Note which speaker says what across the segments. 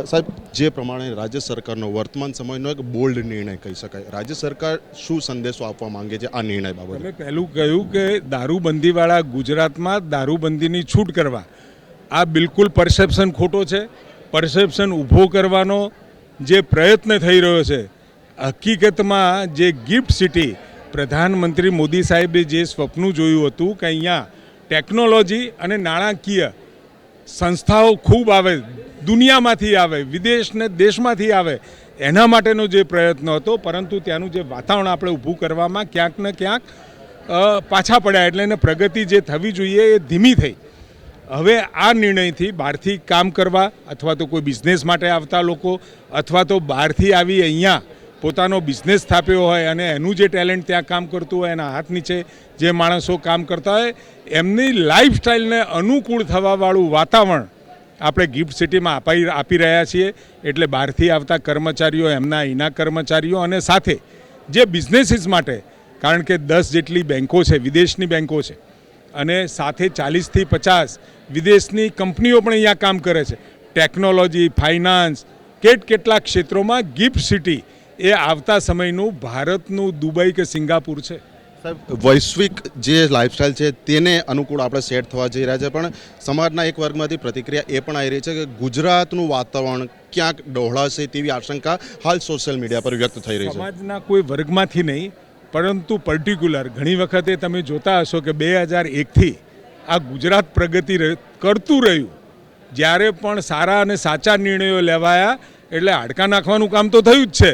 Speaker 1: સાહેબ, જે પ્રમાણે રાજ્ય સરકારનો વર્તમાન સમયનો એક બોલ્ડ નિર્ણય કહી શકાય, રાજ્ય સરકાર શું સંદેશો આપવા માંગે છે આ નિર્ણય બાબતે?
Speaker 2: તમે પહેલું કહ્યું કે દારૂબંધીવાળા ગુજરાતમાં દારૂબંધીની છૂટ કરવા, આ બિલકુલ પરસેપ્શન ખોટો છે. પરસેપ્શન ઊભો કરવાનો જે પ્રયત્ન થઈ રહ્યો છે, હકીકતમાં જે ગિફ્ટ સિટી પ્રધાનમંત્રી મોદી સાહેબે જે સ્વપ્ન જોયું હતું કે અહીંયા ટેકનોલોજી અને નાણાકીય સંસ્થાઓ ખૂબ આવે, દુનિયામાંથી આવે, વિદેશને દેશમાંથી આવે, એના માટેનો જે પ્રયત્ન હતો, પરંતુ ત્યાંનું જે વાતાવરણ આપણે ઊભું કરવામાં ક્યાંક ને ક્યાંક પાછા પડ્યા, એટલે એને પ્રગતિ જે થવી જોઈએ એ ધીમી થઈ. હવે આ નિર્ણયથી બહારથી કામ કરવા અથવા તો કોઈ બિઝનેસ માટે આવતા લોકો અથવા તો બહારથી આવી અહીંયા પોતાનો બિઝનેસ સ્થાપ્યો હોય અને એનું જે ટેલેન્ટ ત્યાં કામ કરતું હોય, એના હાથ નીચે જે માણસો કામ કરતા હોય, એમની લાઈફસ્ટાઈલને અનુકૂળ થવાવાળું વાતાવરણ આપણે ગિફ્ટ સિટીમાં આપી રહ્યા છીએ. એટલે બહારથી આવતા કર્મચારીઓ, એમના અહીંના કર્મચારીઓ અને સાથે જે બિઝનેસીસ માટે, કારણ કે 10 જેટલી બેન્કો છે, વિદેશની બેન્કો છે, અને સાથે 40થી 50 વિદેશની કંપનીઓ પણ અહીંયા કામ કરે છે. ટેકનોલોજી, ફાઇનાન્સ, કેટલા ક્ષેત્રોમાં ગિફ્ટ સિટી એ આવતા સમયનું ભારતનું દુબઈ કે સિંગાપુર છે.
Speaker 1: સાહેબ, વૈશ્વિક જે લાઈફસ્ટાઈલ છે તેને અનુકૂળ આપણે સેટ થવા જઈ રહ્યા છે, પણ સમાજના એક વર્ગમાંથી પ્રતિક્રિયા એ પણ આવી રહી છે કે ગુજરાતનું વાતાવરણ ક્યાંક ડહોળાશે તેવી આશંકા હાલ સોશિયલ મીડિયા પર વ્યક્ત થઈ રહી છે.
Speaker 2: સમાજના કોઈ વર્ગમાંથી નહીં, પરંતુ પર્ટિક્યુલર ઘણી વખતે તમે જોતા હશો કે 2001થી આ ગુજરાત પ્રગતિ કરતું રહ્યું. જ્યારે પણ સારા અને સાચા નિર્ણયો લેવાયા એટલે હાડકાં નાખવાનું કામ તો થયું જ છે,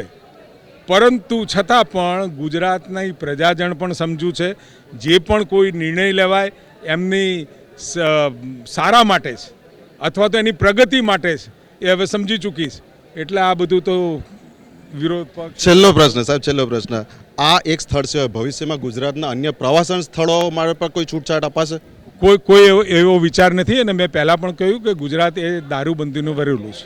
Speaker 2: પરંતુ છતાં પણ ગુજરાતની પ્રજાજન પણ સમજ્યું છે જે પણ કોઈ નિર્ણય લેવાય એમની સારા માટે છે અથવા તો એની પ્રગતિ માટે છે, એ હવે સમજી ચૂકીશ. એટલે આ બધું તો વિરોધ પક્ષ.
Speaker 1: છેલ્લો પ્રશ્ન સાહેબ, છેલ્લો પ્રશ્ન, આ એક સ્થળ છે, ભવિષ્યમાં ગુજરાતના અન્ય પ્રવાસન સ્થળો માટે પર કોઈ છૂટછાટ અપાશે?
Speaker 2: કોઈ એવો વિચાર નથી. અને મેં પહેલાં પણ કહ્યું કે ગુજરાત એ દારૂબંધીનું વરેલું છે.